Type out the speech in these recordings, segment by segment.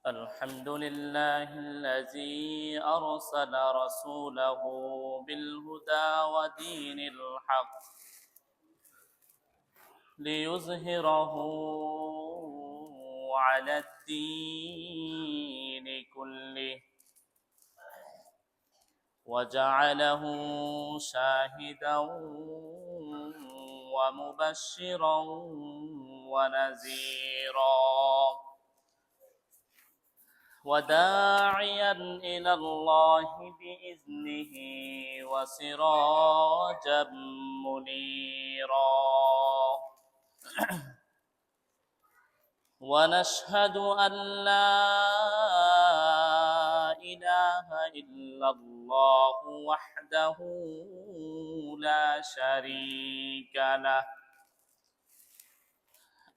الحمد لله الذي أرسل رسوله بالهدى ودين الحق ليظهره على الدين كله وجعله شاهدا ومبشرا ونذيرا وداعيا إلى الله بإذنه وسراجا منيرا ونشهد أن لا إله إلا الله وحده لا شريك له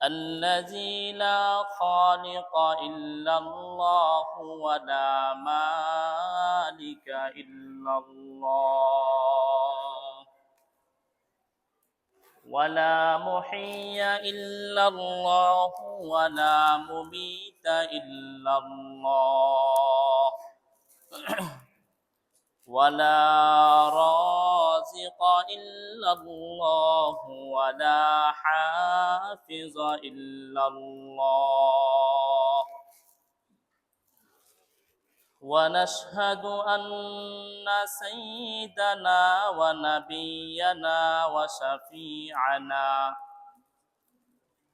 الذي لا خالق إلا الله ولا مالك إلا الله ولا محيي إلا الله ولا مميت إلا الله ولا رازق إلا الله ولا حافظ إلا الله ونشهد أن سيدنا ونبينا وشفيعنا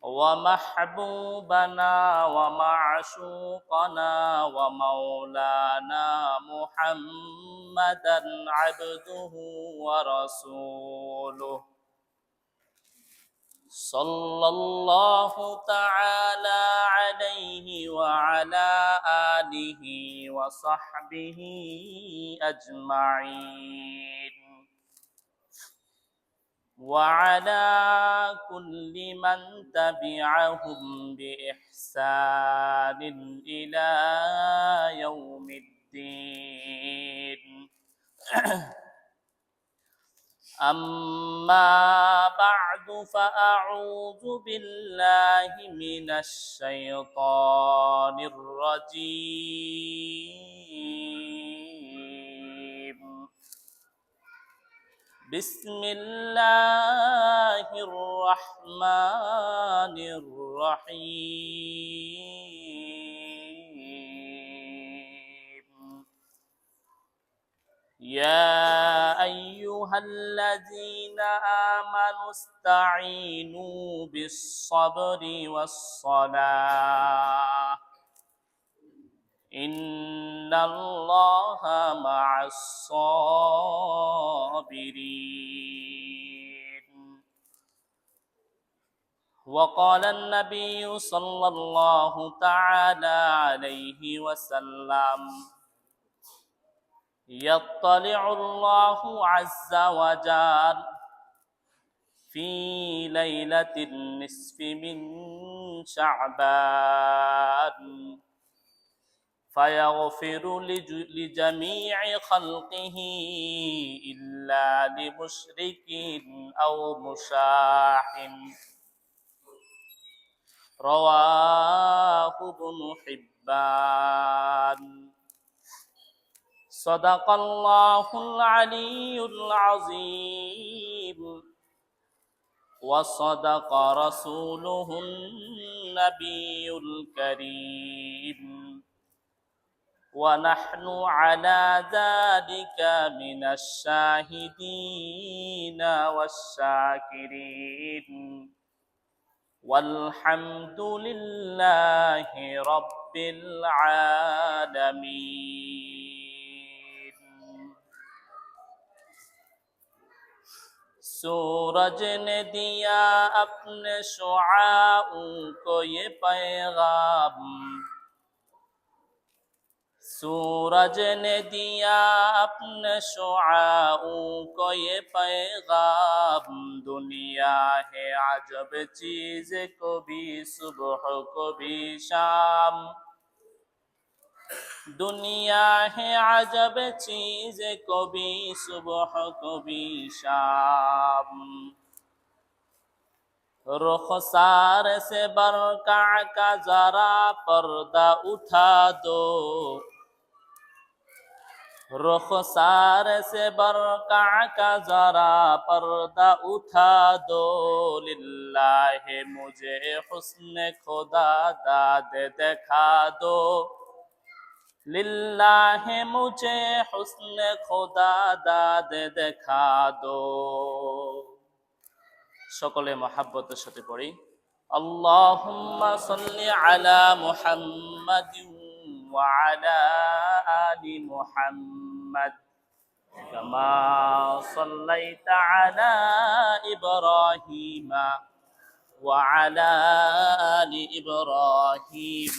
ومحبوبنا ومعشوقنا ومولانا محمدا عبده ورسوله صلى الله تعالى عليه وعلى آله وصحبه أجمعين وعلى كل من تبعهم بإحسان إلى يوم الدين أما بعد فأعوذ بالله من الشيطان الرجيم بسم الله الرحمن الرحيم يا أيها الذين آمنوا استعينوا بالصبر والصلاة إن الله مع الصابرين وقال النبي صلى الله تعالى عليه وسلم يطلع الله عز وجل في ليلة النصف من شعبان فيغفر لجميع خلقه إلا لمشرك أو مشاح رواه ابن حبان صدق الله العلي العظيم وصدق رسوله النبي الكريم ونحن على ذلك من الشاهدين والشاكرين والحمد لله رب العالمين सूरज ने दिया अपने शुआओं को ये पैगाम सूरज ने दिया अपने शुआओं को ये पैगाम दुनिया है अजब चीज को भी सुबह को भी शाम दुनिया है अजब चीज को भी सुबह को भी शाम रुखसार से बरका का जरा पर्दा उठा दो, रुखसार से बरका का जरा पर्दा उठा दो, लिल्लाहे मुझे हुस्न खुदा दाद दिखा दो, लिल्लाहे मुझे हुस्न खुदा दाद दिखा दो। সকলে মহাব্বতের সাথে পড়ি, আল্লাহুম্মা সাল্লি আলা মুহাম্মাদিন ওয়া আলা আলি মুহাম্মাদ কামা সাল্লাইতা আলা ইব্রাহিমা ওয়া আলা আলি ইব্রাহিম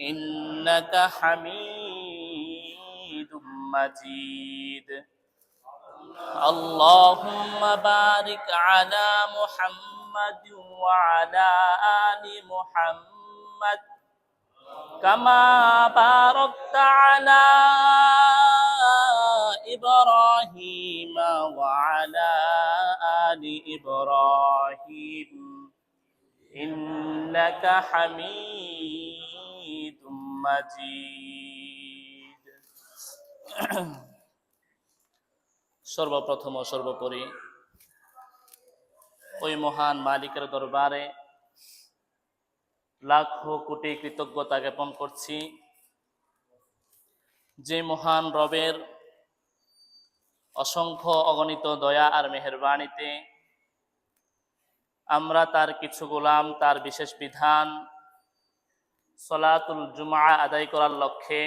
ইন্নাকা হামিদুম মাজিদ। اللهم بارك على محمد وعلى آل محمد كما باركت على إبراهيم وعلى آل إبراهيم إنك حميد مجيد। সর্বপ্রথম ও সর্বোপরি ওই মহান মালিকের দরবারে লাখো কোটি কৃতজ্ঞতা জ্ঞাপন করছি, যে মহান রবের অসংখ্য অগণিত দয়া আর মেহেরবানিতে আমরা তার কিছু গোলাম তার বিশেষ বিধান সলাতুল জুমআ আদায় করার লক্ষ্যে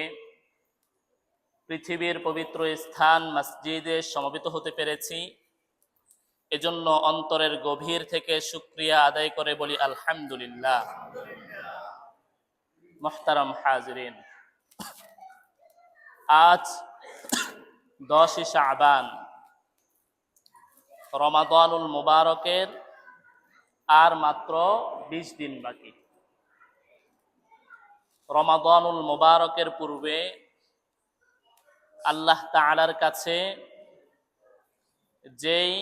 পৃথিবীর পবিত্র স্থান মসজিদে সমবেত হতে পেরেছি। এজন্য অন্তরের গভীর থেকে শুকরিয়া আদায় করে বলি আলহামদুলিল্লাহ। মুহতারাম হাজিরিন, আজ 10 শাবান, রমাদানুল মুবারকের আর মাত্র 20 দিন বাকি। রমাদানুল মুবারকের পূর্বে আল্লাহ তাআলার কাছে যেই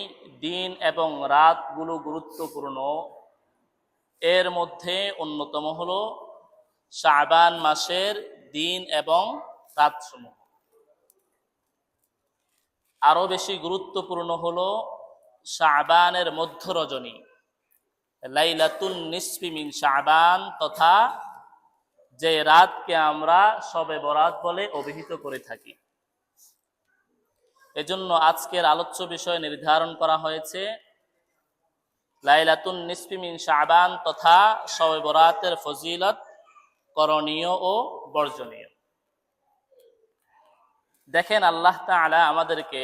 দিন এবং রাতগুলো গুরুত্বপূর্ণ, এর মধ্যে অন্যতম হলো শাবান মাসের দিন এবং রাতসমূহ। আরো বেশি গুরুত্বপূর্ণ হলো শাবানের মধ্য রজনী, লাইলাতুন নিসফি মিন শাবান, তথা যে রাতকে আমরা শবে বরাত বলে অভিহিত করে থাকি। এজন্য আজকের আলোচ্য বিষয় নির্ধারণ করা হয়েছে লাইলাতুন নিসফি মিন শাবান তথা শবে বরাতের ফজিলত, করণীয় ও বর্জনীয়। দেখেন, আল্লাহ তাআলা আমাদেরকে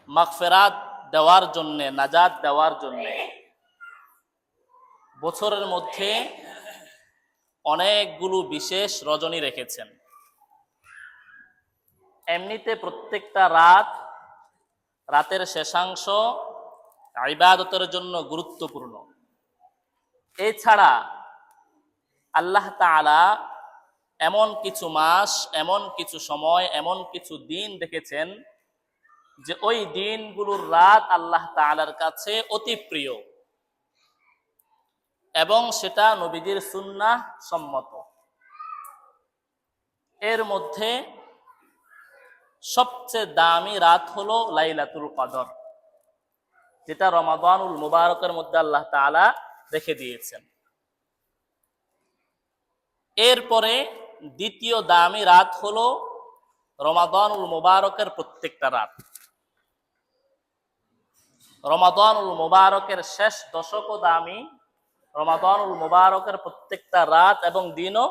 মাগফিরাত দেওয়ার জন্য, নাজাত দেওয়ার জন্য বছরের মধ্যে অনেকগুলো বিশেষ রজনী রেখেছেন। এমনিতে প্রত্যেকটা রাতের শেষাংশ ইবাদতের জন্য গুরুত্বপূর্ণ। এছাড়া আল্লাহ তাআলা এমন কিছু মাস, এমন কিছু সময়, এমন কিছু দিন রেখেছেন যে ওই দিনগুলোর রাত আল্লাহ তাআলার কাছে অতি প্রিয় এবং সেটা নবীজির সুন্নাহ সম্মত। এর মধ্যে সবচেয়ে দামি রাত হলো লাইলাতুল কদর, যেটা রমাদানুল মুবারকের মধ্যে আল্লাহ তাআলা রেখে দিয়েছেন। এরপরে দ্বিতীয় দামি রাত হলো রমাদানুল মুবারকের প্রত্যেকটা রাত। রমাদানুল মুবারকের শেষ দশকও দামি, রমাদানুল মুবারকের প্রত্যেকটা রাত এবং দিনও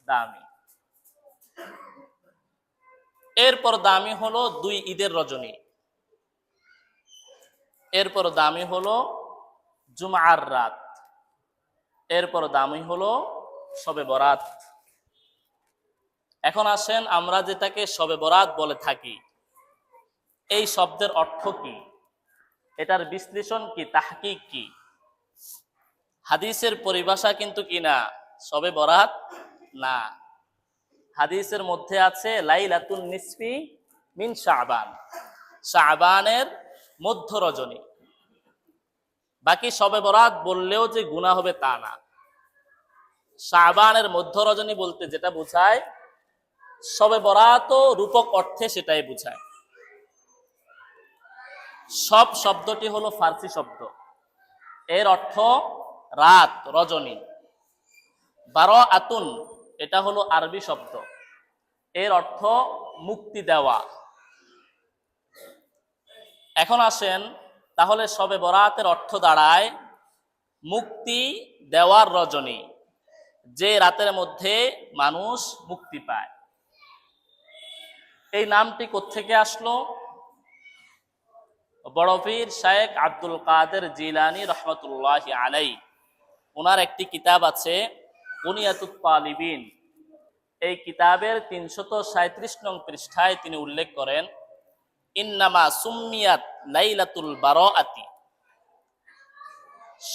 দামি। এরপর দামি হলো 2 ঈদের রজনী, এরপর দামি হলো জুমআর রাত, এরপর দামি হলো শবে বরাত। এখন আসেন, আমরা যেটাকে শবে বরাত বলে থাকি, এই শব্দের অর্থ কি, এটার বিশ্লেষণ কি, তাহকিক কি? হাদিসের পরিভাষা কিন্তু কি না, শবে বরাত না। হাদিসের মধ্যে আছে লাইলাতুন নিসফি মিন শাবান, শাবানের মধ্য রজনী। বাকি শবে বরাত বললেও যে গুনাহ হবে তা না। শাবানের মধ্য রজনী বলতে যেটা বোঝায়, শবে বরাতও রূপক অর্থে সেটাই বোঝায়। সব শব্দটি হলো ফার্সি শব্দ, এর অর্থ রাত, রজনী। বারাআতুন এটা হলো আরবি শব্দ, এর অর্থ মুক্তি দেওয়া। এখন আসেন, তাহলে শবে বরাতের অর্থ দাঁড়ায় মুক্তি দেওয়ার রজনী, যে রাতের মধ্যে মানুষ মুক্তি পায়। এই নামটি কোত্থেকে আসলো? বড় পীর শায়েখ আব্দুল কাদের জিলানী রহমতুল্লাহি আলাইহি, ওনার একটি কিতাব আছে বুনিয়াতুত তালিবিন। এই কিতাবের 337 নং পৃষ্ঠায় তিনি উল্লেখ করেন, ইন্নামা সুম্মিয়াত লাইলাতুল বারাআতি,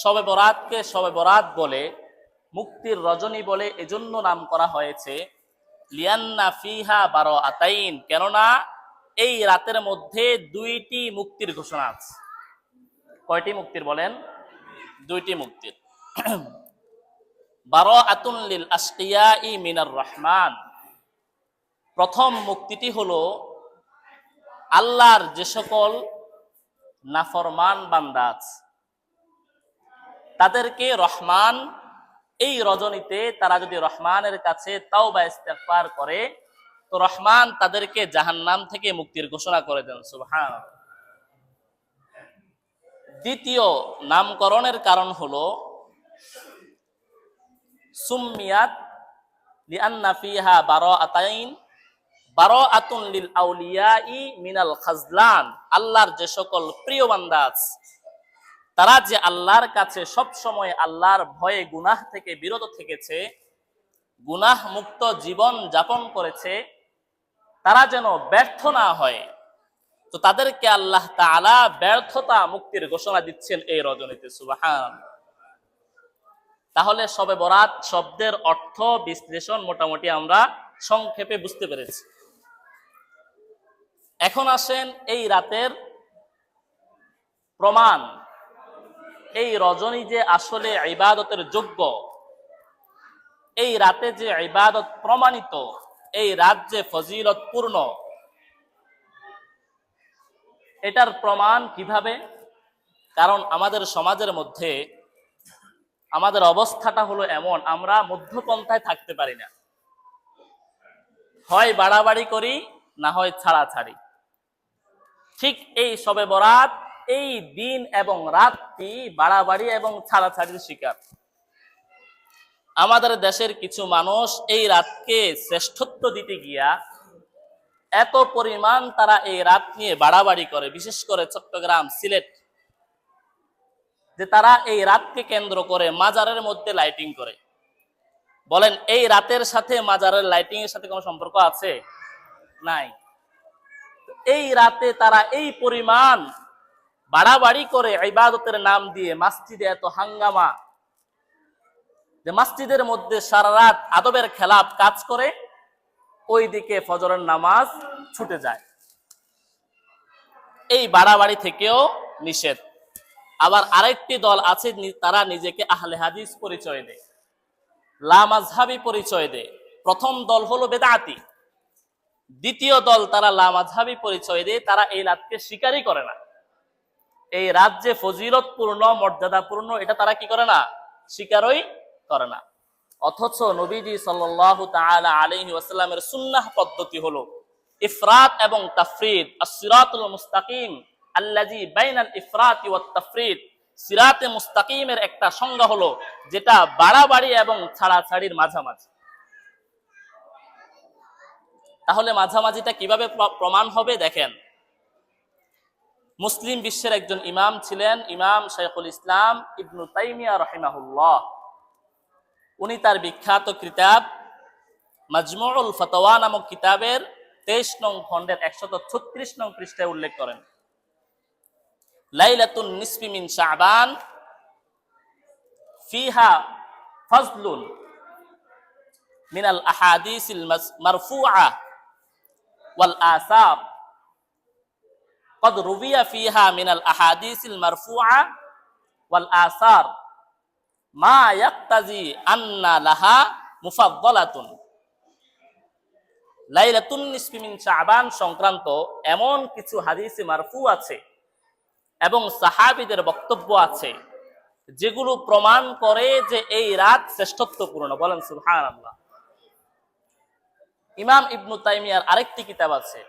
শবে বরাতকে শবে বরাত বলে, মুক্তির রজনী বলে এজন্য নাম করা হয়েছে, লিয়ান্না ফিহা বারাআতাইন, কেননা এই রাতের মধ্যে দুইটি মুক্তির ঘোষণা আছে। কয়টি মুক্তির বলেন? দুইটি মুক্তির। বারাআতুন লিল আশকিয়াই মিনার রহমান, প্রথম মুক্তিটি হলো আল্লাহর যে সকল নাফরমান বান্দা আছে তাদেরকে রহমান এই রজনীতে তারা যদি রহমানের কাছে তাওবা ইস্তেগফার করে তো রহমান তাদেরকে জাহান্নাম থেকে মুক্তির ঘোষণা করে দেন। সুবহানাল্লাহ। দ্বিতীয় নামকরণের কারণ হলো সুম্মিয়াত লিআন্না ফিহা বারাআতাইন, বারাআতুন লিল আউলিয়াই মিনাল খাজলান, আল্লাহর যে সকল প্রিয় বান্দা আছে তারা যে আল্লাহর কাছে সব সময় আল্লাহর ভয়ে গুনাহ থেকে বিরত থেকেছে, গুনাহ মুক্ত জীবন যাপন করেছে, তারা যেন ব্যর্থ না হয়, তো তাদেরকে আল্লাহ তাআলা ব্যর্থতা মুক্তির ঘোষণা দিচ্ছেন এই রজনীতে। সুবহানাল্লাহ। তাহলে শবে বরাত শব্দের অর্থ বিশ্লেষণ মোটামুটি আমরা সংক্ষেপে বুঝতে পেরেছি। এখন আসেন এই রাতের প্রমাণ, এই রজনী যে আসলে ইবাদতের যোগ্য, এই রাতে যে ইবাদত প্রমাণিত, এই রাত যে ফজিলতপূর্ণ, এটার প্রমাণ কিভাবে? কারণ আমাদের সমাজের মধ্যে আমাদের অবস্থাটা হলো এমন, আমরা মধ্যপন্থায় থাকতে পারি না, হয় বাড়াবাড়ি করি না হয় ছাড়াছাড়ি। ঠিক এই শবে বরাত এই দিন এবং রাতটি বাড়াবাড়ি এবং ছাড়াছাড়ির শিকার। আমাদের দেশের কিছু মানুষ এই রাতকে শ্রেষ্ঠত্ব দিতে গিয়া এত পরিমাণ তারা এই রাত নিয়ে বাড়াবাড়ি করে, বিশেষ করে চট্টগ্রাম, সিলেট, যে তারা এই রাতকে কেন্দ্র করে মাজারের মধ্যে লাইটিং করে। বলেন এই রাতের সাথে মাজারের লাইটিং এর সাথে কোনো সম্পর্ক আছে? নাই। এই রাতে তারা এই পরিমাণ বাড়াবাড়ি করে ইবাদতের নাম দিয়ে মসজিদে এত হাঙ্গামা, যে মসজিদের মধ্যে সারা রাত আদবের খেলাপ কাজ করে, ওইদিকে ফজরের নামাজ ছুটে যায়। এই বাড়াবাড়ি থেকেও নিষেধ। আবার আরেকটি দল আছে, তারা নিজেকে আহলে হাদিস পরিচয় দেয়, লামাযহাবী পরিচয় দেয়। প্রথম দল হলো বেদাতি, দ্বিতীয় দল তারা লামাযহাবী পরিচয় দেয়, তারা এই রাতকে স্বীকারই করে না। এই রাত যে ফজিলতপূর্ণ, মর্যাদাপূর্ণ, এটা তারা কি করে না? স্বীকারই করে না। অথচ নবীজি সাল্লাল্লাহু তাআলা আলাইহি ওয়াসাল্লামের সুন্নাহ পদ্ধতি হলো ইফরাত এবং তাফরিদ, আস-সিরাতুল মুস্তাকিম আল্লাযী বাইনাল ইফরাতি ওয়াত তাফরিদ। সিরাতে মুস্তাকিমের একটা সংজ্ঞা হলো যেটা বাড়াবাড়ি এবং ছাড়াছাড়ির মাঝামাঝি। তাহলে মাঝামাঝিটা কিভাবে প্রমাণ হবে? দেখেন, মুসলিম বিশ্বের একজন ইমাম ছিলেন ইমাম শাইখুল ইসলাম ইবনু তাইমিয়া রাহিমাহুল্লাহ। উনি তার বিখ্যাত কিতাব মাজমুউল ফাতাওয়া নামক কিতাবের 23 নং খণ্ডের 136 নং পৃষ্ঠায় উল্লেখ করেন, লাইলাতুন নিসফি মিন শাবান ফিহা ফাজলুন মিনাল আহাদিসিল মারফুআ ওয়াল আসার قد روي فيها من الاحاديث المرفوعه ওয়াল আসার মা ইয়াক্তাজি আন্না লাহা মুফাদ্দালাতুন। লাইলাতুন নিসফি মিন শাবান সংক্রান্ত এমন কিছু হাদিসে মারফু আছে এবং সাহাবীদের বক্তব্য আছে যেগুলো প্রমাণ করে যে এই রাত শ্রেষ্ঠত্বপূর্ণ। বলেন সুবহানাল্লাহ। ইমাম ইবনু তাইমিয়ার আরেকটি কিতাব আছে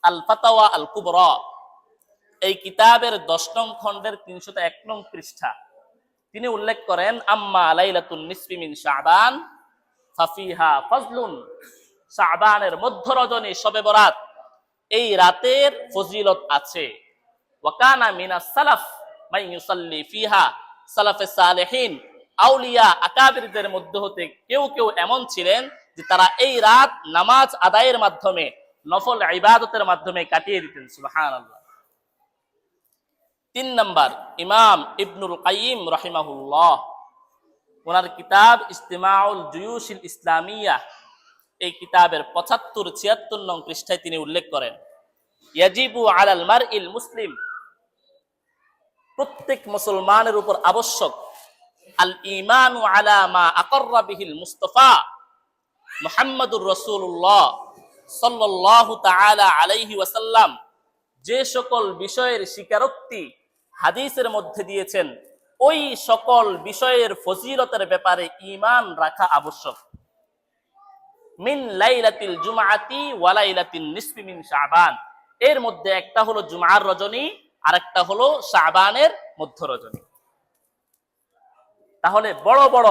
আল ফাতাওয়া আল কুবরা। এই কিতাবের 10 নং খণ্ডের 301 নং পৃষ্ঠা তিনি উল্লেখ করেন, আম্মা লাইলাতুন নিসফি মিন শাবান ফাফিহা ফাজলুন। শাবানের মধ্য রজনী শবে বরাত, এই রাতের ফজিলত আছে। ওয়া কানা মিনাস সালাফ মান ইউসাল্লি ফিহা। সালাফে সালেহিন আউলিয়া আকাবিরদের মধ্য হতে কেউ কেউ এমন ছিলেন যে তারা এই রাত নামাজ আদায়ের মাধ্যমে, নফল ইবাদতের মাধ্যমে কাটিয়ে দিতেন। সুবহানাল্লাহ। 3 নাম্বার, ইমাম ইবনুল কাইয়িম রাহিমাহুল্লাহ, ওনার কিতাব ইজতিমাউল জুয়ুশিল ইসলামিয়া, এই কিতাবের 75-76 নং পৃষ্ঠায় তিনি উল্লেখ করেন, ইয়াজিবু আলাল মারইল মুসলিম, প্রত্যেক মুসলমানের উপর আবশ্যক, আল ঈমানু আলা মা আকাররা বিহিল মুস্তাফা মুহাম্মাদুর রাসূলুল্লাহ সাল্লাল্লাহু তাআলা আলাইহি ওয়াসাল্লাম, যে সকল বিষয়ের স্বীকারোক্তি হাদিসের মধ্যে দিয়েছেন ওই সকল বিষয়ের ফজিলতের ব্যাপারে ঈমান রাখা আবশ্যক। মিন লাইলাতিল জুমআতি ওয়া লাইলাতিন নিসফি মিন শাবান, এর মধ্যে একটা হলো জুমআর রজনী আর একটা হলো শাবানের মধ্য রজনী। তাহলে বড় বড়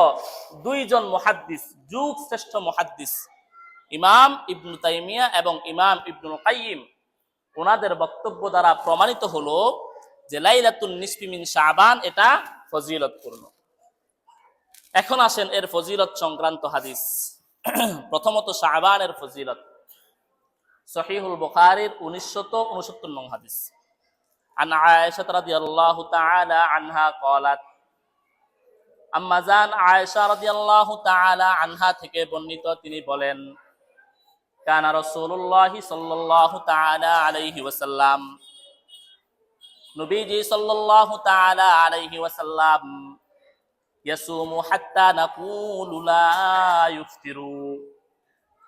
দুইজন মুহাদ্দিস, যুগ শ্রেষ্ঠ মুহাদ্দিস ইমাম ইবনু তাইমিয়া এবং ইমাম ইবনুল কাইয়িম, ওনাদের বক্তব্য দ্বারা প্রমাণিত হলো যে লাইলাতুন নিসফি মিন শাবান এটা ফজিলতপূর্ণ। এখন আসেন এর ফজিলত সংক্রান্ত হাদিস। প্রথমত শাবানের ফজিলত, সহিহুল বুখারীর 1969 নং হাদিস। আন আয়েশা রাদিয়াল্লাহু তাআলা আনহা ক্বালাত, আম্মা জান আয়েশা রাদিয়াল্লাহু তাআলা আনহা থেকে বর্ণিত, তিনি বলেন, কানা রাসূলুল্লাহি সাল্লাল্লাহু তাআলা আলাইহি ওয়াসাল্লাম, নবীজি সাল্লাল্লাহু তাআলা আলাইহি ওয়াসাল্লাম ইয়াসুমু হাত্তা নাকুলু লা ইফতিরু,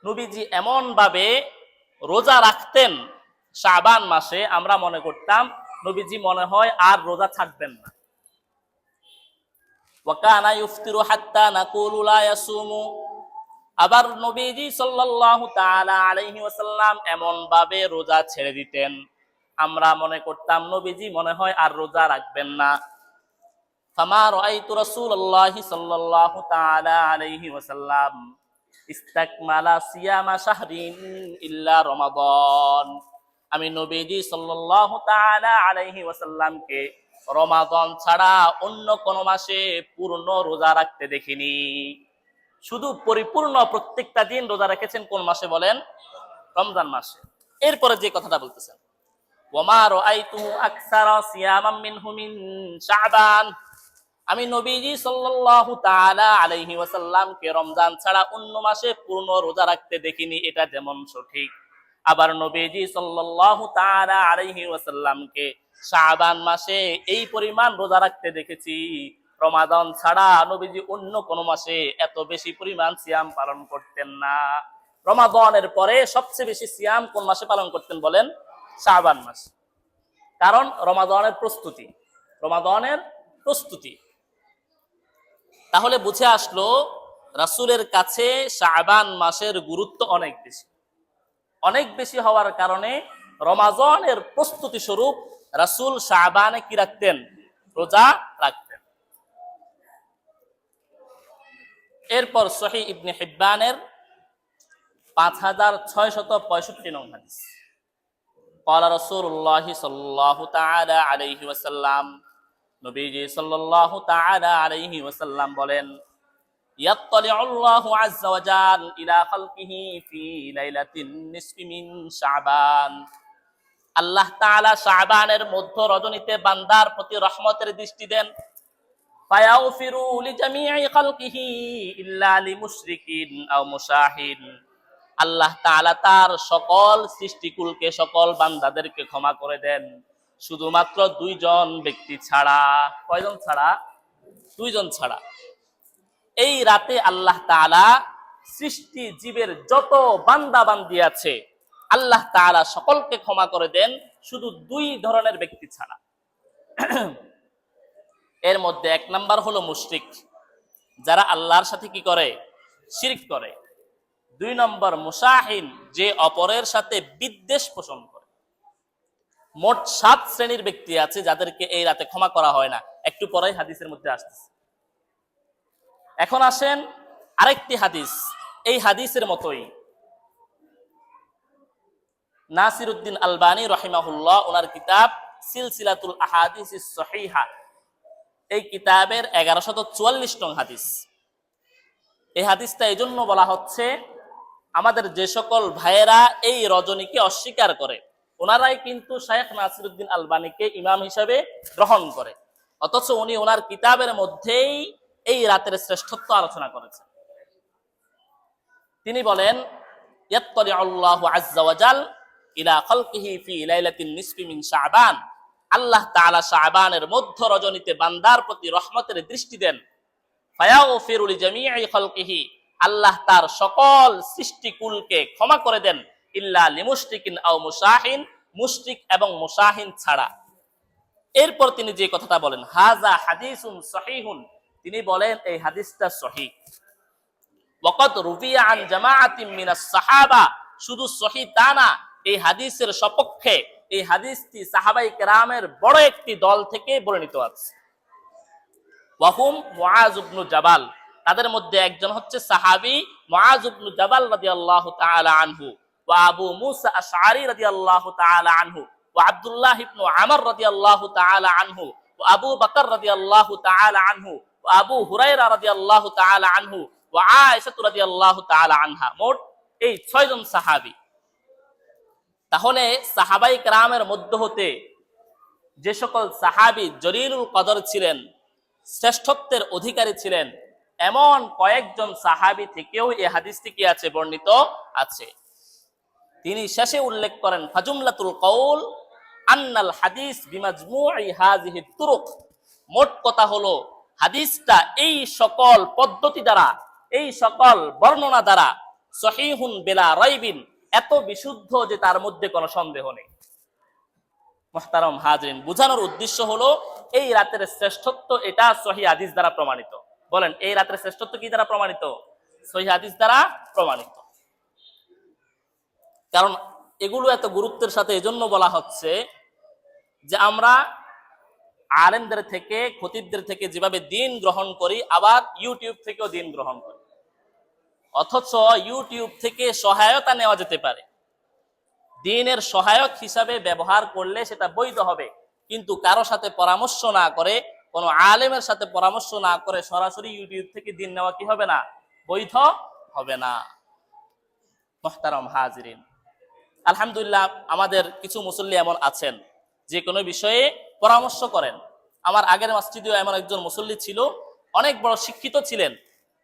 নবীজি এমন ভাবে রোজা রাখতেন শাবান মাসে আমরা মনে করতাম নবীজি মনে হয় আর রোজা থাকবেন না। ওয়া কানা ইফতিরু হাত্তা নাকুলু লা ইয়াসুমু, আবার নবীজি সাল্লাল্লাহু তাআলা আলাইহি ওয়াসাল্লাম এমন ভাবে রোজা ছেড়ে দিতেন আমরা মনে করতাম নবীজি মনে হয় আর রোজা রাখবেন না। ফামা রাআইতু রাসূলুল্লাহি সাল্লাল্লাহু তাআলা আলাইহি ওয়াসাল্লাম ইস্তাকমালা সিয়ামা শাহরিন ইল্লা রমাদান, আমি নবীজি সাল্লাল্লাহু তাআলা আলাইহি ওয়াসাল্লামকে রমাদান ছাড়া অন্য কোন মাসে পূর্ণ রোজা রাখতে দেখিনি। শুধু পরিপূর্ণ প্রত্যেকটা দিন রোজা রেখেছেন কোন মাসে বলেন? রমজান মাসে। এরপরে যে কথাটা বলতেছেন, ওয়ামা রাআইতুহু আকসারা সিয়ামাম মিনহু মিন শাবান, আমি নবীজি সাল্লাল্লাহু তাআলা আলাইহি ওয়াসাল্লামকে রমজান ছাড়া অন্য মাসে পূর্ণ রোজা রাখতে দেখিনি, এটা যেমন সঠিক, আবার নবীজি সাল্লাল্লাহু তাআলা আলাইহি ওয়াসাল্লামকে শাবান মাসে এই পরিমাণ রোজা রাখতে দেখেছি। রমাদান ছাড়া নবীজি অন্য কোন মাসে এত বেশি পরিমাণ সিয়াম পালন করতেন না। রমাদানের পরে সবচেয়ে বেশি সিয়াম কোন মাসে পালন করতেন বলেন? শাবান মাস। কারণ রমাদানের প্রস্তুতি, রমাদানের প্রস্তুতি। তাহলে বুঝে আসলো রাসূলের কাছে শাবান মাসের গুরুত্ব অনেক বেশি। অনেক বেশি হওয়ার কারণে রমাদানের প্রস্তুতি স্বরূপ রাসূল শাবানে কি রাখতেন? রোজা রাখতেন। এরপর সহিহ ইবনে হিব্বানের 5665 নং হাদিস, ক্বালা রাসূলুল্লাহি সাল্লাল্লাহু তাআলা আলাইহি ওয়াসাল্লাম, নবীজি সাল্লাল্লাহু তাআলা আলাইহি ওয়াসাল্লাম বলেন, ইয়াত্তালিউল্লাহু আযজা ওয়া জাল ইলা খালকিহি ফি লাইলাতিন নিসফি মিন শাবান, আল্লাহ তাআলা শাবানের মধ্য রজনীতে বান্দার প্রতি রহমতের দৃষ্টি দেন। ফায়াগফিরু লিজামিই খালকিহি ইল্লা লিমুশরিকিন আও মুশাহিন, আল্লাহ তাআলা তার সকল সৃষ্টিকুলকে, সকল বান্দাদেরকে ক্ষমা করে দেন শুধুমাত্র 2 জন ব্যক্তি ছাড়া। কয়জন ছাড়া? 2 জন ছাড়া। এই রাতে আল্লাহ তাআলা সৃষ্টি জীবের যত বান্দা বান্দি আছে আল্লাহ তাআলা সকলকে ক্ষমা করে দেন, শুধু 2 ধরনের ব্যক্তি ছাড়া। এর মধ্যে 1 নাম্বার হলো মুশরিক, যারা আল্লাহর সাথে কি করে? শিরক করে। 2 নম্বর মুসাহিন, যে অপরের সাথে বিদ্বেষ পোষণ করে। মোট 7 শ্রেণীর ব্যক্তি আছে যাদেরকে এই রাতে ক্ষমা করা হয় না। একটু পরেই হাদিসের মধ্যে আসতেছে। এখন আসেন আরেকটি হাদিস, এই হাদিসের মতোই নাসিরউদ্দিন আলবানী রাহিমাহুল্লাহ ওনার কিতাব সিলসিলাতুল আহাদিসিস সহিহা, এই কিতাবের 1144 নং হাদিস। এই হাদিসটা এই জন্য বলা হচ্ছে, আমাদের যে সকল ভাইয়েরা এই রজনীকে অস্বীকার করে ওনারাই কিন্তু শাইখ নাসিরউদ্দিন আলবানীকে ইমাম হিসাবে গ্রহণ করে, অথচ উনি ওনার কিতাবের মধ্যেই এই রাতের শ্রেষ্ঠত্ব আলোচনা করেছেন। তিনি বলেন, ইয়াত্তালিউল্লাহু আযজা ওয়া জাল ইলা খালকিহি ফি লাইলাতিন নিসফি মিন শাবান, আল্লাহ তাআলা শাবানের মধ্য রজনীতে বান্দার প্রতি রহমতের দৃষ্টি দেন। ফায়াগফিরু লিজামিই খালকিহি, আল্লাহ তার সকল সৃষ্টিকুলকে ক্ষমা করে দেন, ইল্লা লিমুশরিকিন আও মুশাহিন, মুশরিক এবং মুশাহিন ছাড়া। এরপর তিনি যে কথাটা বলেন, হাযা হাদিসুন সহিহুন, তিনি বলেন এই হাদিসটা সহিহ। ওয়াকাদ রুবিয়া আন জামাআতিন মিনাস সাহাবা, শুধু সহিহ তা না, এই হাদিসের সপক্ষে এই হাদিসটি সাহাবায়ে কেরামের বড় একটি দল থেকে বর্ণিত আছে। ওয়াহুম মুআজ ইবনে জাবাল, তাদের মধ্যে একজন হচ্ছে সাহাবী মুআজ ইবনে জাবাল রাদিয়াল্লাহু তাআলা আনহু, ওয়া আবু মুসা আশআরী রাদিয়াল্লাহু তাআলা আনহু, ওয়া আব্দুল্লাহ ইবনে আমর রাদিয়াল্লাহু তাআলা আনহু, ওয়া আবু বকর রাদিয়াল্লাহু তাআলা আনহু, ওয়া আবু হুরায়রা রাদিয়াল্লাহু তাআলা আনহু, ওয়া আয়েশা রাদিয়াল্লাহু তাআলা আনহা। মোট এই 6 জন সাহাবী। তাহলে সাহাবায়ে কেরামের মধ্য হতে যে সকল সাহাবী জলিলুল কদর ছিলেন, শ্রেষ্ঠত্বের অধিকারী ছিলেন, এমন কয়েকজন সাহাবী থেকেও এই হাদিসটি কি আছে? বর্ণিত আছে। তিনি শেষে উল্লেখ করেন, ফাজুমলাতুল কওল আন্নাল হাদিস বিমাজমুই হাযিহি তুরুক, মোট কথা হলো হাদিসটা এই সকল পদ্ধতি দ্বারা, এই সকল বর্ণনা দ্বারা সহিহুন বিলা রাইবিন, এত বিশুদ্ধ যে তার মধ্যে কোনো সন্দেহ নেই। মুহতারাম হাজরিন, বুঝানোর উদ্দেশ্য হলো এই রাতের শ্রেষ্ঠত্ব এটা সহিহ হাদিস দ্বারা প্রমাণিত। বলেন, এই রাতের শ্রেষ্ঠত্ব কি দ্বারা প্রমাণিত? সহিহ হাদিস দ্বারা প্রমাণিত। কারণ এগুলো এত গুরুত্বের সাথে এজন্য বলা হচ্ছে যে আমরা আলেমদের থেকে, খতিবদের থেকে যেভাবে দিন গ্রহণ করি, আবার ইউটিউব থেকেও দিন গ্রহণ করি। অথচ ইউটিউব থেকে সহায়তা নেওয়া যেতে পারে, দ্বীনের সহায়ক হিসাবে ব্যবহার করলে সেটা বৈধ হবে, কিন্তু কারো সাথে পরামর্শ না করে, কোনো আলেমের সাথে পরামর্শ না করে সরাসরি ইউটিউব থেকে দ্বীন নেওয়া কি হবে না? বৈধ হবে না। মুহতারাম হাজিরিন, আলহামদুলিল্লাহ আমাদের কিছু মুসল্লি এমন আছেন যে কোনো বিষয়ে পরামর্শ করেন। আমার আগের মসজিদেও এমন একজন মুসল্লি ছিল, অনেক বড় শিক্ষিত ছিলেন,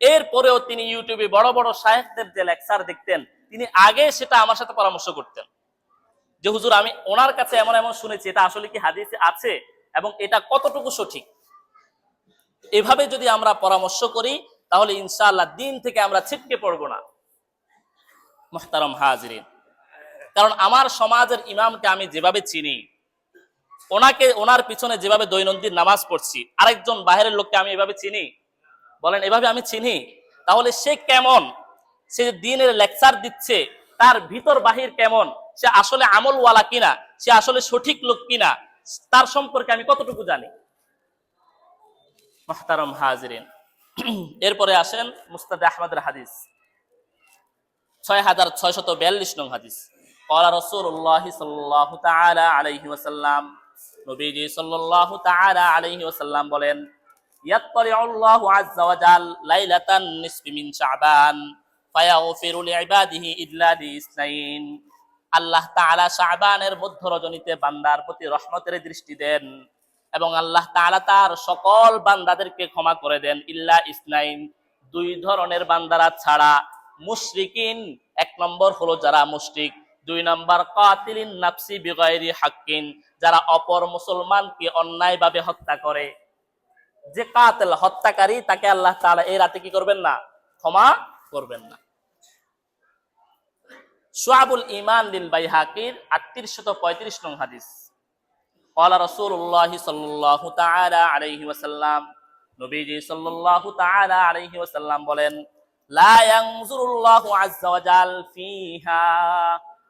এরপরেও তিনি ইউটিউবে বড় বড় শায়েখদের যে লেকচার দেখতেন, তিনি আগে সেটা আমার সাথে পরামর্শ করতেন যে হুজুর আমি ওনার কাছে এমন এমন শুনেছি, এটা আসলে কি হাদিসে আছে এবং এটা কতটুকু সঠিক। এভাবে যদি আমরা পরামর্শ করি তাহলে ইনশাআল্লাহ দিন থেকে আমরা ছিটকে পড়ব না। মুহতারাম হাজিরিন, কারণ আমার সমাজের ইমামকে আমি যেভাবে চিনি, ওনার পিছনে যেভাবে দৈনন্দিন নামাজ পড়ছি, আরেকজন বাইরের লোককে আমি এভাবে চিনি? বলেন, এভাবে আমি চিনি? তাহলে সে কেমন? সে দ্বীনের লেকচার দিচ্ছে, তার ভিতর বাহির কেমন? সে আসলে আমলওয়ালা কিনা, সে আসলে সঠিক লোক কিনা, তার সম্পর্কে আমি কতটুকু জানি? মুহতারাম হাজিরিন, এরপরে আসেন মুসনাদে আহমদের হাদিস 6642 নং হাদিস। ক্বালা রাসূলুল্লাহ সাল্লাল্লাহু তাআলা আলাইহি ওয়াসাল্লাম, নবীজি সাল্লাল্লাহু তাআলা আলাইহি ওয়াসাল্লাম বলেন, ইয়াত্তালিউল্লাহু আযজা ওয়া জাল লাইলাতান নিসফি মিন শাবান ফায়াগফিরু লিইবাদিহি ইল্লা লিইসনাইন, আল্লাহ তাআলা শাবানের মধ্য রজনীতে বান্দার প্রতি রহমতের দৃষ্টি দেন এবং আল্লাহ তাআলা তার সকল বান্দাদেরকে ক্ষমা করে দেন, ইল্লা ইসনাইন, 2 ধরনের বান্দারা ছাড়া। মুশরিকিন, 1 নম্বর হলো যারা মুশরিক, 2 নম্বর কাতিলিন নাফসি বিগাইরি হাক্কিন, যারা অপর মুসলমানকে অন্যায়ভাবে হত্যা করে। যে কাতেল হত্যাকারী তাকে আল্লাহ তাআলা এই রাতে কি করবেন না? ক্ষমা করবেন না। শুআবুল ঈমান লিল বাইহাকির 3835 নং হাদিস। ক্বালা রাসূলুল্লাহ সাল্লাল্লাহু তাআলা আলাইহি ওয়াসাল্লাম, নবীজি সাল্লাল্লাহু তাআলা আলাইহি ওয়াসাল্লাম বলেন, লা ইয়ানজুরুল্লাহু আযজা ওয়া জাল ফিহা,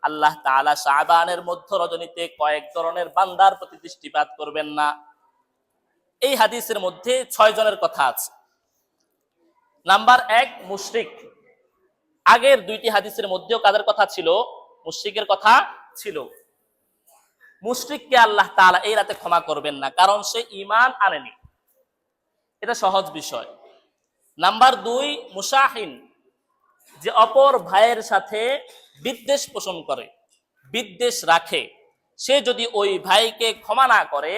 আল্লাহ তাআলা শাবানের মধ্য রজনীতে কয়েক ধরনের বান্দার প্রতি দৃষ্টিপাত করবেন না। এই হাদিসের মধ্যে 6 জনের কথা আছে। নাম্বার 1, মুশরিক। আগের 2টি হাদিসের মধ্যেও কাদের কথা ছিল? মুশরিকের কথা ছিল। মুশরিককে আল্লাহ তাআলা এই রাতে ক্ষমা করবেন না, কারণ সে ঈমান আনেনি। এটা সহজ বিষয়। নাম্বার 2, মুশাহিন, যে অপর ভাইয়ের সাথে বিদ্বেষ পোষণ করে, বিদ্বেষ রাখে, সে যদি ওই ভাইকে ক্ষমা না করে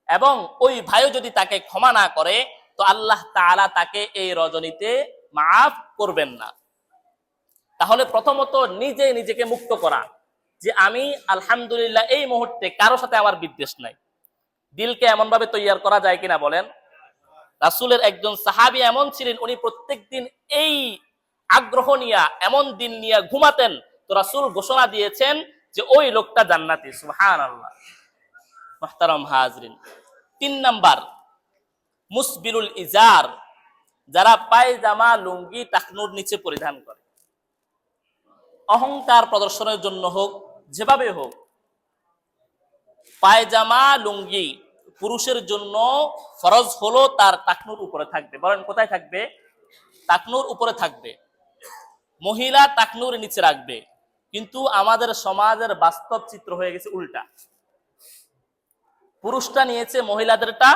এবং ওই ভাইও যদি তাকে ক্ষমা না করে, তো আল্লাহ তাআলা তাকে এই রজনীতে মাফ করবেন না। তাহলে প্রথমত নিজে নিজেকে মুক্ত করা, যে আমি আলহামদুলিল্লাহ এই মুহূর্তে কারো সাথে আমার বিদ্বেষ নাই। দিলকে এমন ভাবে তৈয়ার করা যায় কিনা বলেন? রাসূলের একজন সাহাবী এমন ছিলেন, উনি প্রত্যেকদিন এই আগ্রহ নিয়া এমন দিন নিয়ে ঘুমাতেন, তো রাসূল ঘোষণা দিয়েছেন যে ওই লোকটা জান্নাতি। সুবহানাল্লাহ। মুহতারাম হাজরিন, 3 নাম্বার, মুসবিলুল ইজার, যারা পায়জামা লুঙ্গি টাকনুর নিচে পরিধান করে, অহংকার প্রদর্শনের জন্য হোক, যেভাবে হোক। পায়জামা লুঙ্গি পুরুষের জন্য ফরজ হলো তার টাকনুর উপরে থাকবে। বলেন কোথায় থাকবে? টাকনুর উপরে থাকবে। মহিলা টাকনুর নিচে রাখবে। কিন্তু আমাদের সমাজের বাস্তব চিত্র হয়ে গেছে উল্টা। পুরুষটা নিয়েছে মহিলাদেরটা,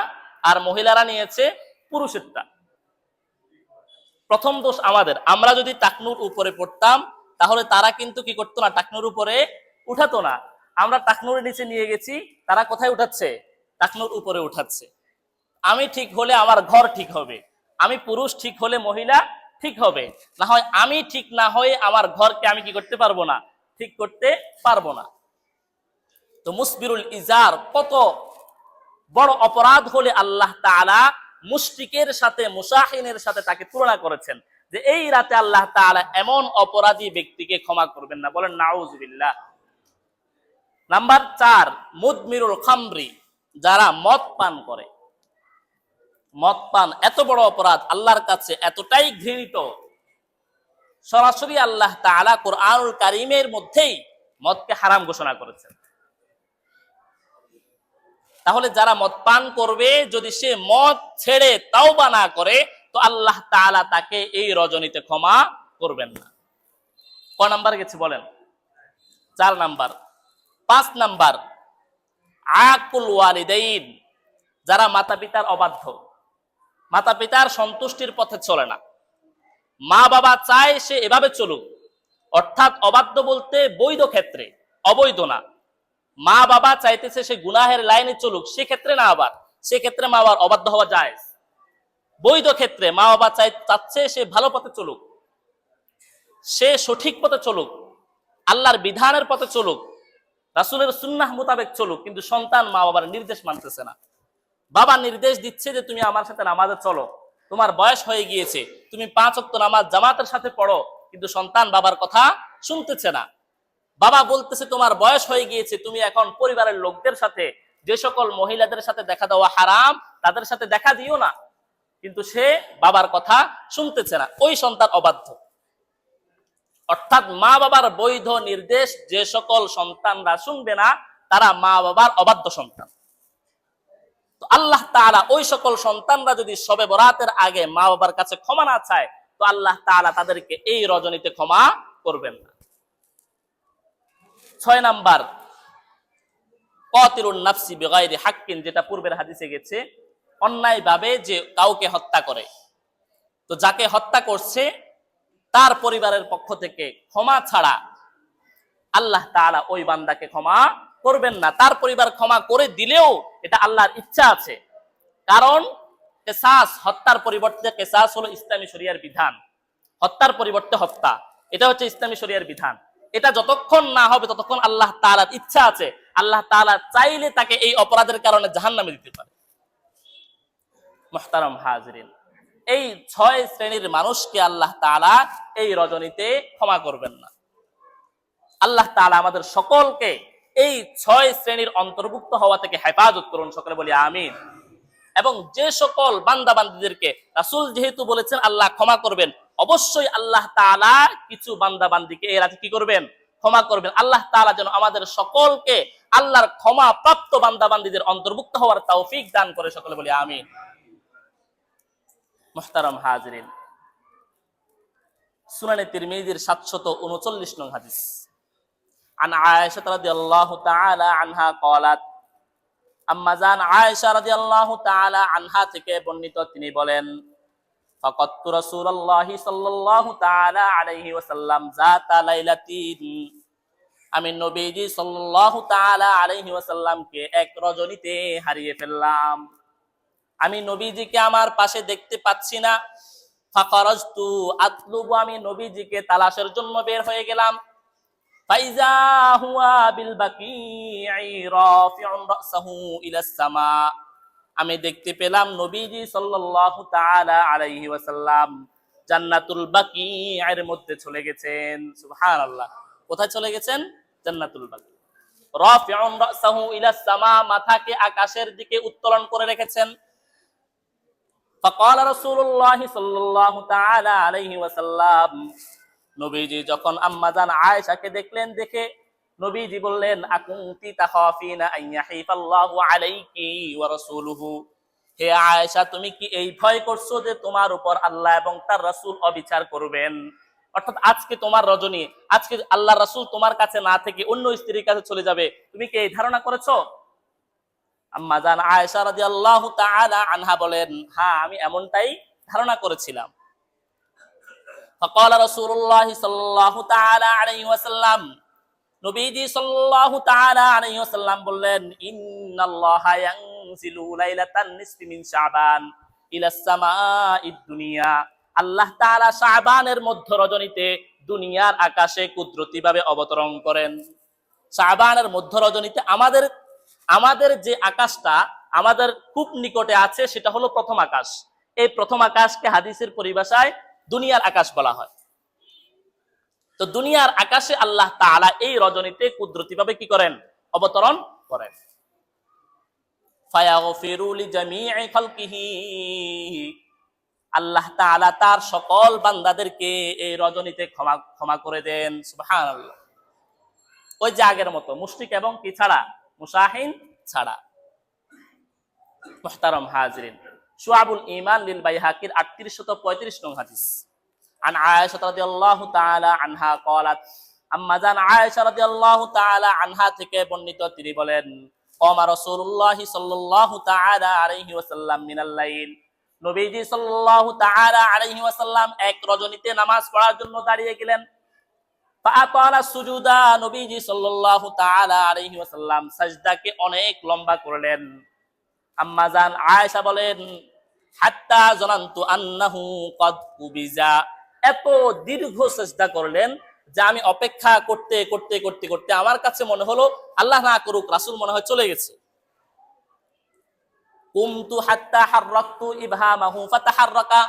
আর মহিলারা নিয়েছে পুরুষেরটা। প্রথম দোষ আমাদের। আমরা যদি টাকনুর উপরে পড়তাম, তাহলে তারা কিন্তু কি করতো না? টাকনুর উপরে উঠাতো না। আমরা টাকনুর নিচে নিয়ে গেছি, তারা কোথায় উঠাচ্ছে? টাকনুর উপরে উঠাচ্ছে। আমি ঠিক হলে আমার ঘর ঠিক হবে, আমি পুরুষ ঠিক হলে মহিলা ঠিক হবে, না হয় আমি ঠিক না হয়ে আমার ঘরকে আমি কি করতে পারবো না? ঠিক করতে পারবো না। তো মুসবিরুল ইজার কত বড় অপরাধ হলে আল্লাহ তাআলা মুশরিকের সাথে, মুশাহিনের সাথে তাকে তুলনা করেছেন, যে এই রাতে আল্লাহ তাআলা এমন অপরাধী ব্যক্তিকে ক্ষমা করবেন না। বলেন নাউজুবিল্লাহ। নাম্বার 4, মুদমিরুল খামরি, যারা মদ পান করে। মদ পান এত বড় অপরাধ, আল্লাহর কাছে এতটাই ঘৃণিত, সরাসরি আল্লাহ তাআলা কুরআনুল কারীমের মধ্যেই মদকে হারাম ঘোষণা করেছেন। তাহলে যারা মদ পান করবে, যদি সে মদ ছেড়ে তাওবা না করে, তো আল্লাহ তাআলা তাকে এই রজনীতে ক্ষমা করবেন না। ক নাম্বার গেছে বলেন? 4 নাম্বার। 5 নাম্বার, আকুল ওয়ালিদাইন, যারা মাতা পিতার অবাধ্য, মাতা পিতার সন্তুষ্টির পথে চলে না। মা বাবা চায় সে এভাবে চলুক, অর্থাৎ অবাধ্য বলতে বৈধ ক্ষেত্রে, অবৈধ না। মা বাবা চাইতেছে সে গুনাহের লাইনে চলুক, সেক্ষেত্রে না, আবার সেক্ষেত্রে মা বাবার অবাধ্য হওয়া যায়। বৈধ ক্ষেত্রে মা বাবা চাচ্ছে সে ভালো পথে চলুক, সে সঠিক পথে চলুক, আল্লাহর বিধানের পথে চলুক, রাসূলের সুন্নাহ মোতাবেক চলুক, কিন্তু সন্তান মা বাবার নির্দেশ মানতেছে না। বাবা নির্দেশ দিচ্ছে যে তুমি আমার সাথে নামাজে চলো, তোমার বয়স হয়ে গিয়েছে, তুমি 5 ওয়াক্ত নামাজ জামাতের সাথে পড়ো, কিন্তু সন্তান বাবার কথা শুনতেছে না। বাবা বলতেছে তোমার বয়স হয়ে গিয়েছে, তুমি এখন পরিবারের লোকদের সাথে, যে সকল মহিলাদের সাথে দেখা দেওয়া হারাম, তাদের সাথে দেখা দিও না, কিন্তু সে বাবার কথা শুনতেছে না। ওই সন্তান অবাধ্য। অর্থাৎ মা বাবার বৈধ নির্দেশ যে সকল সন্তানরা শুনবে না, তারা মা বাবার অবাধ্য সন্তান। তো আল্লাহ তাআলা ওই সকল সন্তানরা যদি শবে বরাতের আগে মা বাবার কাছে ক্ষমা না চায়, তো আল্লাহ তাআলা তাদেরকে এই রজনীতে ক্ষমা করবেন না। 6 নাম্বার, কাতিলুন নাফসি বিগাইরি হাক্কিন, যেটা পূর্বের হাদিসে গেছে, অন্যায়ভাবে যে কাউকে হত্যা করে। তো যাকে হত্যা করছে তার পরিবারের পক্ষ থেকে ক্ষমা ছাড়া আল্লাহ তাআলা ওই বান্দাকে ক্ষমা করবেন না। তার পরিবার ক্ষমা করে দিলেও এটা আল্লাহর ইচ্ছা আছে, কারণ কিসাস, হত্যার পরিবর্তে কিসাস হলো ইসলামী শরিয়ার বিধান। হত্যার পরিবর্তে হত্যা, এটা হচ্ছে ইসলামী শরিয়ার বিধান। এটা যতক্ষণ না হবে ততক্ষণ আল্লাহ তাআলার ইচ্ছা আছে আল্লাহ তাআলা চাইলে তাকে এই অপরাধের কারণে জাহান্নামে দিতে পারে। মুহতারাম হাজিরিন, এই 6 শ্রেণীর মানুষকে আল্লাহ তাআলা এই রজনীতে ক্ষমা করবেন না। আল্লাহ তাআলা আমাদের সকলকে এই 6 শ্রেণীর অন্তর্ভুক্ত হওয়া থেকে হেফাজত করুন, সকলে বলি আমিন। এবং যে সকল বান্দা বান্দীদেরকে রাসূল যেহেতু বলেছেন আল্লাহ ক্ষমা করবেন, অবশ্যই আল্লাহ তাআলা কিছু বান্দা বান্দীকে এর আগে কি করবেন, ক্ষমা করবেন। আল্লাহ তাআলা যেন আমাদের সকলকে আল্লাহর ক্ষমা প্রাপ্ত বান্দা বান্দীদের অন্তর্ভুক্ত হওয়ার তৌফিক দান করে, সকলে বলি আমিন। মুহতারাম হাজিরিন, সুনানে তিরমিজির 739 নং হাদিস, আন আয়েশা রাদিয়াল্লাহু তাআলা আনহা ক্বালাত, আম্মাজান আয়েশা রাদিয়াল্লাহু তাআলা আনহা থেকে বর্ণিত, তিনি বলেন, ফাকাততু রাসূলুল্লাহি সাল্লাল্লাহু তাআলা আলাইহি ওয়াসাল্লাম যাতা লাইলাতিন, আমি নবীজি সাল্লাল্লাহু তাআলা আলাইহি ওয়াসাল্লামকে এক রজনীতে হারিয়ে ফেললাম। আমি নবীজিকে আমার পাশে দেখতে পাচ্ছি না। ফাখারাজতু আতলুবু, আমি নবীজিকে তালাশের জন্য বের হয়ে গেলাম। ফাইজা হুয়া বিল বাকিঈ রাফিউন রাসাহু ইলাস সামা, আমি দেখতে পেলাম নবীজি সাল্লাল্লাহু তাআলা আলাইহি ওয়াসাল্লাম জান্নাতুল বাকিঈর মধ্যে চলে গেছেন। সুবহানাল্লাহ, কোথায় চলে গেছেন? জান্নাতুল বাকি। রাফিউন রাসাহু ইলাস সামা, মাথাকে আকাশের দিকে উত্তোলন করে রেখেছেন। ফাকালা রাসূলুল্লাহ সাল্লাল্লাহু তাআলা আলাইহি ওয়াসাল্লাম, নবীজি যখন আম্মাজান আয়েশাকে দেখলেন, দেখে নবীজি বললেন, আকুনতি তাখাফিনা আন ইয়াহিফাল্লাহু আলাইকি ওয়া রাসূলুহু, হে আয়েশা, তুমি কি এই ভয় করছো যে তোমার উপর আল্লাহ এবং তার রাসূল অবিচার করবেন? অর্থাৎ আজকে তোমার রজনী, আজকে আল্লাহর রাসূল তোমার কাছে না থেকে অন্য স্ত্রীর কাছে চলে যাবে, তুমি কি এই ধারণা করেছো? আম্মাজান আয়েশা রাদিয়াল্লাহু তাআলা আনহা বলেন, হ্যাঁ, আমি এমনটাই ধারণা করেছিলাম। ফাকালা রাসূলুল্লাহ সাল্লাল্লাহু তাআলা আলাইহি ওয়াসাল্লাম, নবীজি সাল্লাল্লাহু তাআলা আলাইহি ওয়াসাল্লাম বললেন, ইন্নাল্লাহা ইয়ানজিলু লাইলাতান নিসফি মিন শাবান ইলাস সামাঈদ দুনিয়া, আল্লাহ তাআলা শাবানের মধ্য রজনীতে দুনিয়ার আকাশে কুদরতিভাবে অবতরণ করেন। শাবানের মধ্য রজনীতে আমাদের যে আকাশটা আমাদের খুব নিকটে আছে, সেটা হলো প্রথম আকাশ। এই প্রথম আকাশকে হাদিসের পরিভাষায় দুনিয়ার আকাশ বলা হয়। তো দুনিয়ার আকাশে আল্লাহ তাআলা এই রজনীতে কুদরতিভাবে কি করেন? অবতরণ করেন। ফায়াগফিরু লিজামিঈ খালকিহি, আল্লাহ তাআলা তার সকল বান্দাদেরকে এই রজনীতে ক্ষমা করে দেন। সুবহানাল্লাহ। ওই যে আগের মতো মুশরিক এবং কি ছাড়া, মুসাহিন ছাড়া। মুহতারাম হাজিরিন, শুআবুল ঈমান লিল বাইহাকির 3835 নং হাদিস, আন আয়েশা রাদিয়াল্লাহু তাআলা আনহা ক্বালাত, আম্মাজান আয়েশা রাদিয়াল্লাহু তাআলা আনহা থেকে বর্ণিত, তিনি বলেন, ক্বামা রাসূলুল্লাহ সাল্লাল্লাহু তাআলা আলাইহি ওয়াসাল্লাম মিনাল লাইল, নবীজি সাল্লাল্লাহু তাআলা আলাইহি ওয়াসাল্লাম এক রজনীতে নামাজ পড়ার জন্য দাঁড়িয়ে গেলেন। ফাআতালা সুজুদা, নবীজি সাল্লাল্লাহু তাআলা আলাইহি ওয়াসাল্লাম সাজদাকে অনেক লম্বা করলেন। আম্মাজান আয়েশা বলেন, হাত্তা জানান্তু আন্নাহু ক্বাদ কুবিজা, এত দীর্ঘ সাজদা করলেন যে আমি অপেক্ষা করতে করতে করতে করতে আমার কাছে মনে হলো আল্লাহ না করুক রাসূল মনে হয় চলে গেছে। কুমতু হাত্তা হাররাকতু ইবহামাহু ফাতাহাররাকা,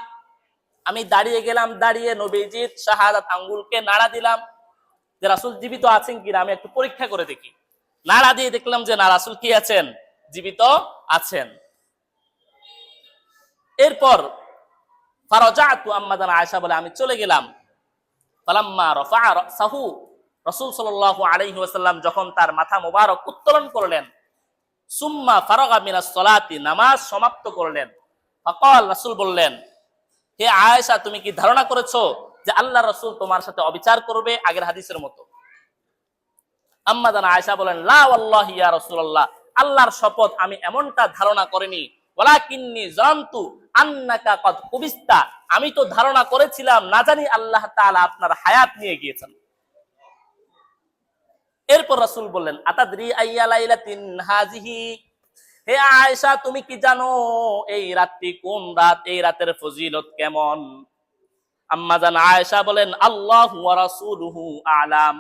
আমি দাঁড়িয়ে গেলাম, দাঁড়িয়ে নবীজির শাহাদাত আঙ্গুলকে নাড়া দিলাম যে রাসূল জীবিত আছেন কিনা, আমি একটু পরীক্ষা করে দেখি। নাড়া দিয়ে দেখলাম যে না, রাসূল কি আছেন? জীবিত আছেন। এরপর ফারাজাতু, আম্মাজান আয়েশা বলে আমি চলে গেলাম। ফালাম্মা রাফা রাসাহু, রাসূল সাল্লাল্লাহু আলাইহি ওয়াসাল্লাম যখন তার মাথা মোবারক উত্তোলন করলেন, সুম্মা ফারাগা মিনাস সালাতি, নামাজ সমাপ্ত করলেন। ফাকাল, রাসূল বললেন, হে আয়েশা, তুমি কি ধারণা করেছো যে আল্লাহ রাসূল তোমার সাথে অবিচার করবে আগের হাদিসের মতো? আম্মাজান আয়েশা বলেন, লা ওয়াল্লাহি ইয়া রাসূলুল্লাহ, আল্লাহর শপথ আমি এমনটা ধারণা করিনি। ওয়ালাকিন্নী জানতু আন্নাকা ক্বাদ কুবিস্তা, আমি তো ধারণা করেছিলাম না জানি আল্লাহ তাআলা আপনার হায়াত নিয়ে গিয়েছেন। এরপর রাসূল বললেন, আতাদরি আইয়া লাইলাতিন হাযিহি, হে আয়েশা, তুমি কি জানো এই রাতটি কোন রাত, এই রাতের ফজিলত কেমন? আম্মাজান আয়েশা বলেন, আল্লাহু ওয়া রাসূলুহু আ'লাম,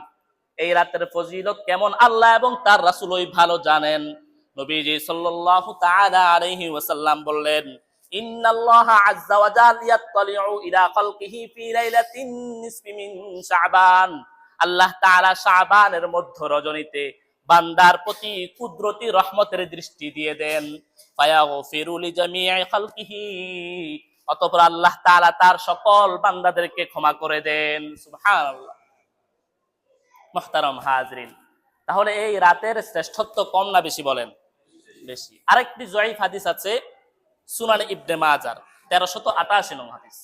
এই রাতের ফজিলত কেমন আল্লাহ এবং তার রাসূলই ভালো জানেন। নবীজি সাল্লাল্লাহু তাআলা আলাইহি ওয়াসাল্লাম বললেন, ইন্নাল্লাহা আযজা ওয়া জাল ইয়াত্তালিউ ইলা খালকিহি ফি লাইলাতিন নিসফি মিন শাবান। আল্লাহ তাআলা শাবানের মধ্য রজনীতে বান্দার প্রতি কুদরতি রহমতের দৃষ্টি দিয়ে দেন। ফায়াগফিরু লিজামিই খালকিহি, অতঃপর আল্লাহ তাআলা তার সকল বান্দাদেরকে ক্ষমা করে দেন। সুবহানাল্লাহ। মুহতারাম হাজরিন, তাহলে এই রাতের শ্রেষ্ঠত্ব কম না বেশি বলেন? বেশি। আরেকটি জয়ীফ হাদিস আছে সুনান ইবনে মাজার 1388 নং হাদিস।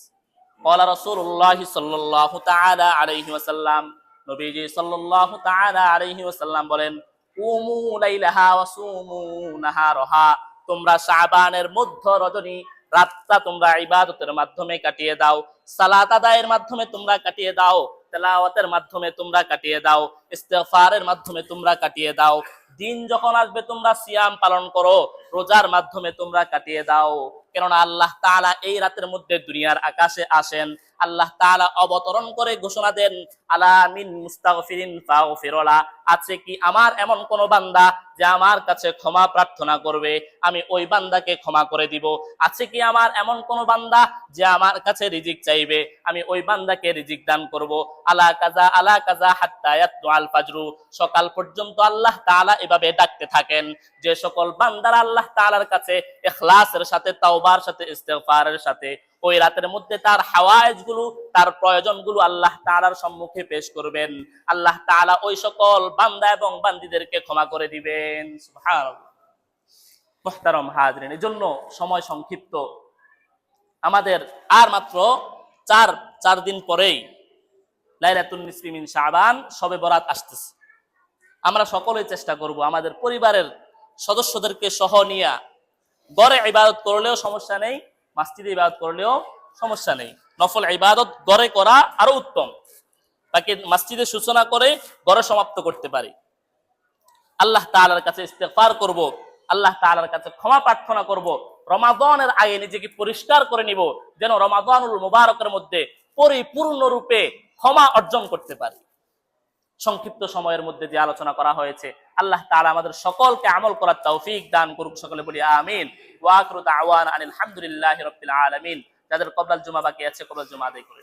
ক্বালা রাসূলুল্লাহ সাল্লাল্লাহু তাআলা আলাইহি ওয়াসাল্লাম, নবীজি সাল্লাল্লাহু তাআলা আলাইহি ওয়াসাল্লাম বলেন, কুমু লাইলাহা ওয়া সুমু নাহারাহা, তোমরা শাবানের মধ্য রজনী রাতটা তোমরা ইবাদতের মাধ্যমে কাটিয়ে দাও, সালাত আদায়ের মাধ্যমে তোমরা কাটিয়ে দাও, তেলাওয়াতের মাধ্যমে তোমরা কাটিয়ে দাও, ইস্তিগফারের মাধ্যমে তোমরা কাটিয়ে দাও। দিন যখন আসবে তোমরা সিয়াম পালন করো, রোজার মাধ্যমে তোমরা কাটিয়ে দাও। কেননা আল্লাহ তাআলা এই রাতের মধ্যে দুনিয়ার আকাশে আসেন, আল্লাহ তাআলা অবতরণ করে ঘোষণা দেন, আলা মিন মুস্তাগফিরিন ফাগফিরলা, আছে কি আমার এমন কোন বান্দা যে আমার কাছে ক্ষমা প্রার্থনা করবে, আমি ওই বান্দাকে ক্ষমা করে দিব। আছে কি আমার এমন কোন বান্দা যে আমার কাছে রিজিক চাইবে, আমি ওই বান্দাকে রিজিক দান করব। আলা কাজা হাত্তা ইয়াতলুআল ফাজরু, সকাল পর্যন্ত আল্লাহ তাআলা এভাবে ডাকতে থাকেন। যে সকল বান্দারা আল্লাহ তাআলার কাছে ইখলাসের সাথে, তাওবার সাথে, ইস্তিগফারের সাথে ওই রাতের মধ্যে তার হাওয়ায়েজ গুলো, তার প্রয়োজন গুলো আল্লাহ তাআলার সম্মুখে পেশ করবেন, আল্লাহ তাআলা ওই সকল বান্দা এবং বান্দীদেরকে ক্ষমা করে দিবেন। সুবহানাল্লাহ। মুহতারাম হাজরিন, এজন্য সময় সংক্ষিপ্ত, আমাদের আর মাত্র চার দিন পরেই লাইলাতুন নিসফি মিন শাবান, শবে বরাত আসতেছে। আমরা সকলেই চেষ্টা করব আমাদের পরিবারের সদস্যদেরকে সহ নিয়ে, ঘরে ইবাদত করলেও সমস্যা নেই, মসজিদে ইবাদত করলেও সমস্যা নেই, নফল ইবাদত ঘরে করা আরো উত্তম, তাকে মসজিদে সূচনা করে ঘরে সমাপ্ত করতে পারি। আল্লাহ তাআলার কাছে ইস্তিগফার করব, আল্লাহ তাআলার কাছে ক্ষমা প্রার্থনা করব, রমাদানের আগে নিজেকে পরিষ্কার করে নিব, যেন রমাদানুল মুবারকের মধ্যে পরিপূর্ণরূপে ক্ষমা অর্জন করতে পারি। সংক্ষিপ্ত সময়ের মধ্যে যে আলোচনা করা হয়েছে, আল্লাহ তাআলা আমাদের সকলকে আমল করার তৌফিক দান করুক। সকলে বলি আমিন। ওয়া আখিরু দাওয়ানা আলহামদুলিল্লাহি রাব্বিল আলামিন। যাদের কবলাল জুমা বাকি আছে, কবলাল জুমা আদায় করে